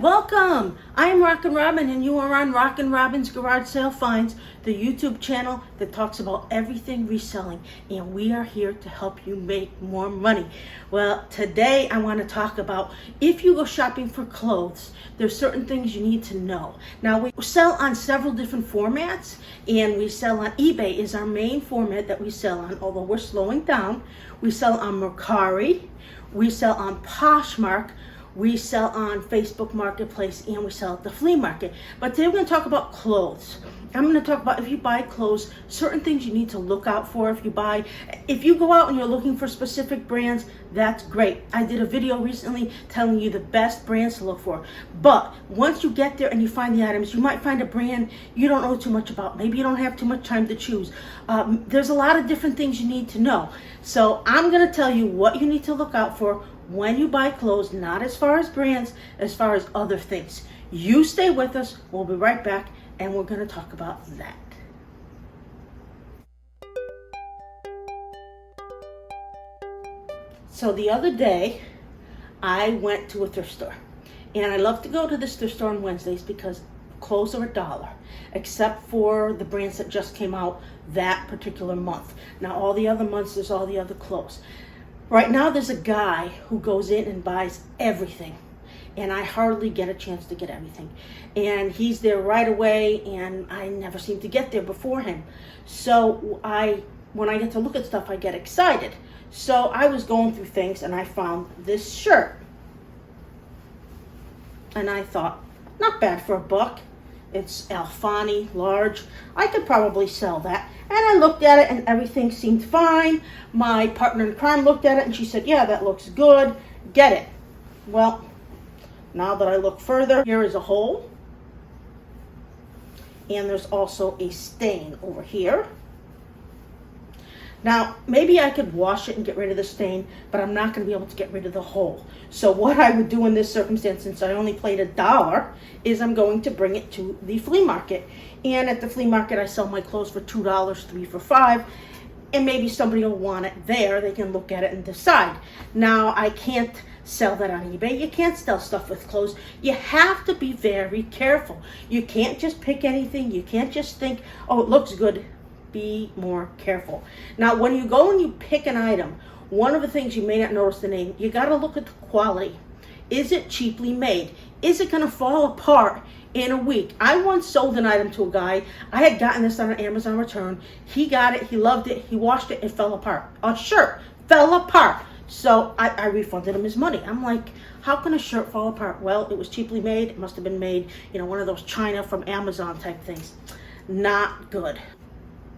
welcome! I am RockinRobin and you are on RockinRobin's Garage Sale Finds, the YouTube channel that talks about everything reselling, and we are here to help you make more money. Well, today I want to talk about if you go shopping for clothes, there's certain things you need to know. Now, we sell on several different formats, and we sell on eBay is our main format that we sell on, although we're slowing down. We sell on Mercari, we sell on Poshmark, we sell on Facebook Marketplace, and we sell at the flea market. But today we're going to talk about clothes. I'm going to talk about if you buy clothes, certain things you need to look out for. If you go out and you're looking for specific brands, that's great. I did a video recently telling you the best brands to look for. But once you get there and you find the items, you might find a brand you don't know too much about. Maybe you don't have too much time to choose. There's a lot of different things you need to know. So I'm going to tell you what you need to look out for when you buy clothes, not as far as brands, as far as other things. You stay with us. We'll be right back, and we're going to talk about that. So the other day, I went to a thrift store, and I love to go to this thrift store on Wednesdays because clothes are $1, except for the brands that just came out that particular month. Now, all the other months, there's all the other clothes. Right now, there's a guy who goes in and buys everything, and I hardly get a chance to get everything. And he's there right away, and I never seem to get there before him. So when I get to look at stuff, I get excited. So I was going through things, and I found this shirt. And I thought, not bad for $1. It's Alfani, large. I could probably sell that. And I looked at it and everything seemed fine. My partner in crime looked at it and she said, yeah, that looks good. Get it. Well, now that I look further, here is a hole. And there's also a stain over here. Now, maybe I could wash it and get rid of the stain, but I'm not going to be able to get rid of the hole. So what I would do in this circumstance, since I only paid $1, is I'm going to bring it to the flea market. And at the flea market, I sell my clothes for $2, 3 for $5, and maybe somebody will want it there. They can look at it and decide. Now, I can't sell that on eBay. You can't sell stuff with clothes. You have to be very careful. You can't just pick anything. You can't just think, oh, it looks good. Be more careful. Now, when you go and you pick an item, one of the things you may not notice the name, you got to look at the quality. Is it cheaply made? Is it going to fall apart in a week? I once sold an item to a guy. I had gotten this on an Amazon return. He got it. He loved it. He washed it. It fell apart. A shirt fell apart. So I refunded him his money. I'm like, how can a shirt fall apart? Well, it was cheaply made. It must have been made, one of those China from Amazon type things. Not good.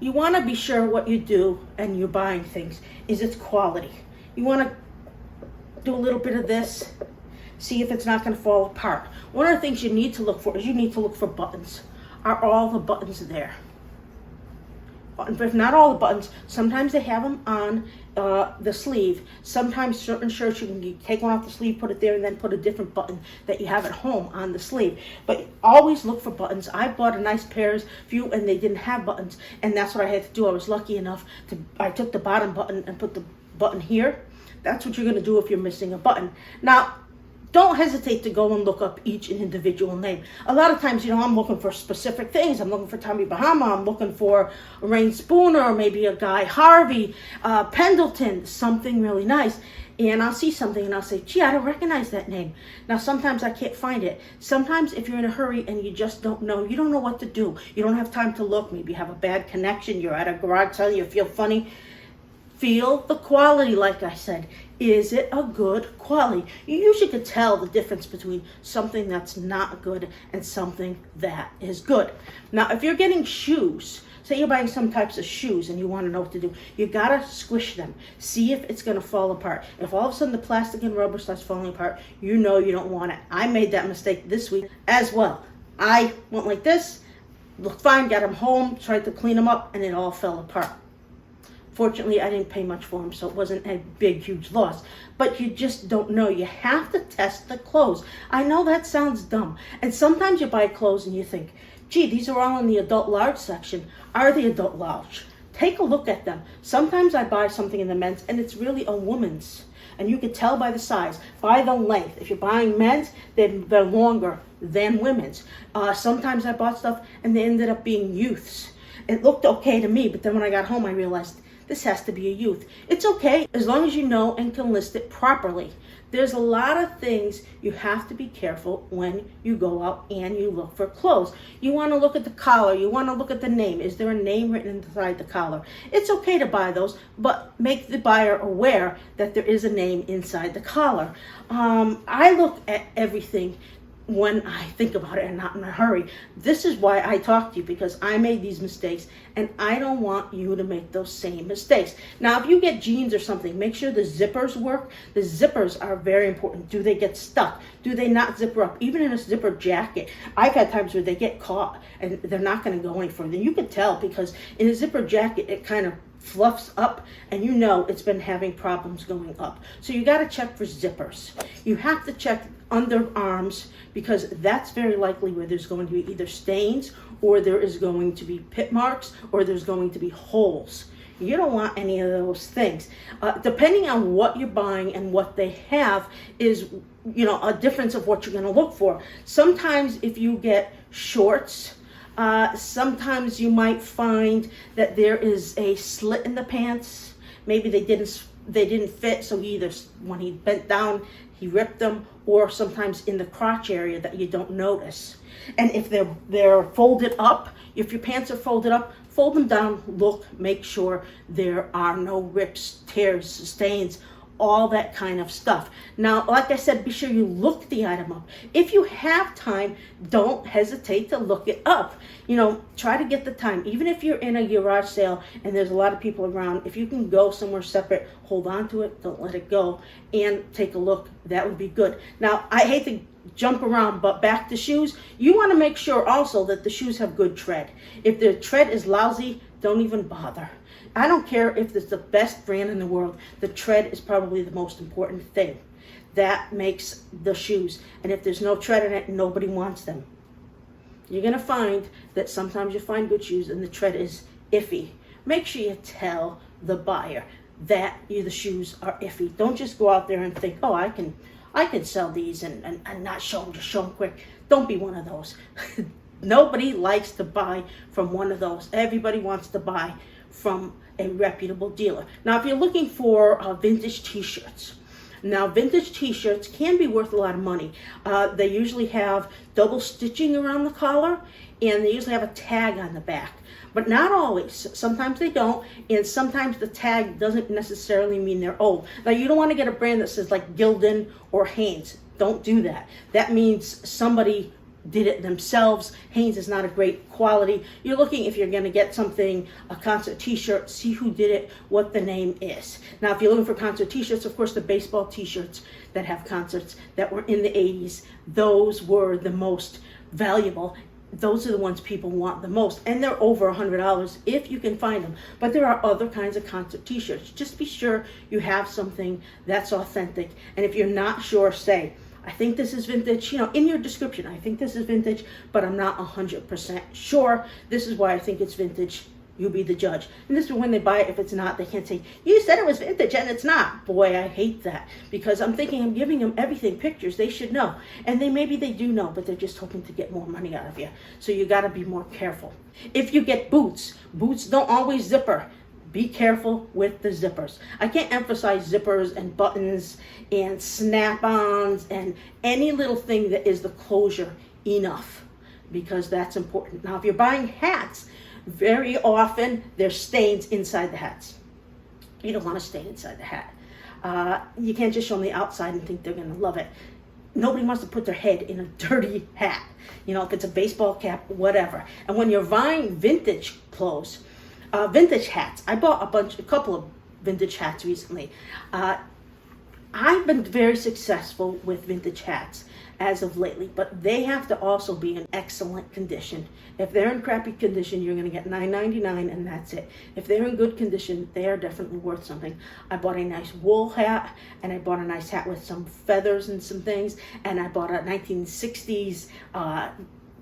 You want to be sure what you do and you're buying things is its quality. You want to do a little bit of this, see if it's not going to fall apart. One of the things you need to look for is you need to look for buttons. Are all the buttons there? If not all the buttons, sometimes they have them on the sleeve. Sometimes certain shirts you can take one off the sleeve, put it there, and then put a different button that you have at home on the sleeve. But always look for buttons. I bought a nice pair of few, and they didn't have buttons, and that's what I had to do. I was lucky enough I took the bottom button and put the button here. That's what you're going to do if you're missing a button. Now, don't hesitate to go and look up each individual name. A lot of times, I'm looking for specific things. I'm looking for Tommy Bahama. I'm looking for Rain Spooner, or maybe a Guy Harvey, Pendleton, something really nice. And I'll see something and I'll say, gee, I don't recognize that name. Now, sometimes I can't find it. Sometimes if you're in a hurry and you just don't know what to do. You don't have time to look. Maybe you have a bad connection. You're at a garage sale. You feel funny. Feel the quality, like I said. Is it a good quality? You usually could tell the difference between something that's not good and something that is good. Now, if you're getting shoes, say you're buying some types of shoes and you want to know what to do, you gotta squish them. See if it's gonna fall apart. If all of a sudden the plastic and rubber starts falling apart, you don't want it. I made that mistake this week as well. I went like this, looked fine, got them home, tried to clean them up, and it all fell apart. Fortunately, I didn't pay much for them, so it wasn't a big, huge loss. But you just don't know. You have to test the clothes. I know that sounds dumb. And sometimes you buy clothes and you think, gee, these are all in the adult large section. Are they adult large? Take a look at them. Sometimes I buy something in the men's and it's really a woman's. And you can tell by the size, by the length. If you're buying men's, they're longer than women's. Sometimes I bought stuff and they ended up being youths. It looked okay to me, but then when I got home, I realized this has to be a youth. It's okay as long as you know and can list it properly. There's a lot of things you have to be careful when you go out and you look for clothes. You want to look at the collar. You want to look at the name. Is there a name written inside the collar? It's okay to buy those, but make the buyer aware that there is a name inside the collar. I look at everything when I think about it and not in a hurry. This is why I talk to you, because I made these mistakes and I don't want you to make those same mistakes. Now, if you get jeans or something, make sure the zippers work. The zippers are very important. Do they get stuck? Do they not zipper up? Even in a zipper jacket, I've had times where they get caught and they're not going to go any further. You can tell because in a zipper jacket, it kind of fluffs up and you know it's been having problems going up. So you got to check for zippers. You have to check underarms because that's very likely where there's going to be either stains or there is going to be pit marks or there's going to be holes. You don't want any of those things. Depending on what you're buying and what they have is, a difference of what you're going to look for. Sometimes if you get shorts, sometimes you might find that there is a slit in the pants. Maybe they didn't fit, so either when he bent down, he ripped them, or sometimes in the crotch area that you don't notice. And if they're folded up, if your pants are folded up, fold them down, look, make sure there are no rips, tears, stains, all that kind of stuff. Now, like I said, be sure you look the item up. If you have time, don't hesitate to look it up. Try to get the time. Even if you're in a garage sale and there's a lot of people around, if you can go somewhere separate, hold on to it, don't let it go, and take a look. That would be good. Now, I hate to jump around, but back to shoes. You want to make sure also that the shoes have good tread. If the tread is lousy, don't even bother. I don't care if it's the best brand in the world. The tread is probably the most important thing. That makes the shoes. And if there's no tread in it, nobody wants them. You're going to find that sometimes you find good shoes and the tread is iffy. Make sure you tell the buyer that the shoes are iffy. Don't just go out there and think, oh, I can sell these and not show them, just show them quick. Don't be one of those. Nobody likes to buy from one of those. Everybody wants to buy from a reputable dealer. Now, if you're looking for vintage t-shirts, now vintage t-shirts can be worth a lot of money. They usually have double stitching around the collar and they usually have a tag on the back, but not always. Sometimes they don't, and sometimes the tag doesn't necessarily mean they're old. Now, you don't want to get a brand that says like Gildan or Hanes. Don't do that. That means somebody did it themselves. Hanes is not a great quality. You're looking, if you're going to get something, a concert t-shirt, see who did it, what the name is. Now, if you're looking for concert t-shirts, of course, the baseball t-shirts that have concerts that were in the 80s, those were the most valuable. Those are the ones people want the most, and they're over $100 if you can find them. But there are other kinds of concert t-shirts. Just be sure you have something that's authentic. And if you're not sure, say, I think this is vintage, in your description, I think this is vintage, but I'm not 100% sure. This is why I think it's vintage. You be the judge. And this is when they buy it. If it's not, they can't say, you said it was vintage and it's not. Boy, I hate that, because I'm thinking I'm giving them everything, pictures. They should know. And maybe they do know, but they're just hoping to get more money out of you. So you got to be more careful. If you get boots don't always zipper. Be careful with the zippers. I can't emphasize zippers and buttons and snap-ons and any little thing that is the closure enough, because that's important. Now, if you're buying hats, very often there's stains inside the hats. You don't want to stay inside the hat. You can't just show them the outside and think they're going to love it. Nobody wants to put their head in a dirty hat. If it's a baseball cap, whatever. And when you're buying vintage clothes, vintage hats. I bought a couple of vintage hats recently. I've been very successful with vintage hats as of lately, but they have to also be in excellent condition. If they're in crappy condition, you're going to get $9.99 and that's it. If they're in good condition, they are definitely worth something. I bought a nice wool hat, and I bought a nice hat with some feathers and some things, and I bought a 1960s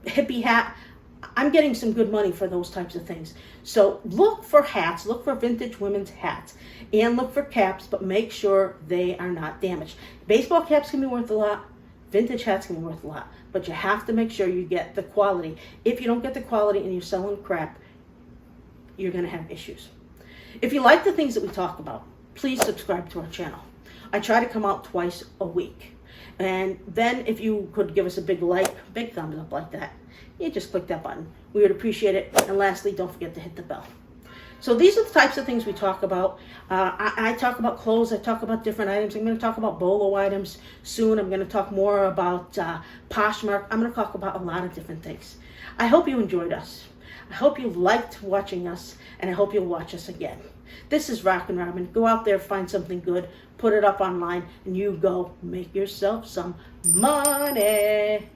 hippie hat. I'm getting some good money for those types of things. So look for hats, look for vintage women's hats, and look for caps, but make sure they are not damaged. Baseball caps can be worth a lot, vintage hats can be worth a lot, but you have to make sure you get the quality. If you don't get the quality and you're selling crap, you're going to have issues. If you like the things that we talk about, please subscribe to our channel. I try to come out twice a week. And then if you could give us a big like, big thumbs up like that, you just click that button. We would appreciate it. And lastly, don't forget to hit the bell. So these are the types of things we talk about. I talk about clothes. I talk about different items. I'm going to talk about bolo items soon. I'm going to talk more about Poshmark. I'm going to talk about a lot of different things. I hope you enjoyed us. I hope you liked watching us, and I hope you'll watch us again. This is RockinRobin. Go out there, find something good, put it up online, and you go make yourself some money.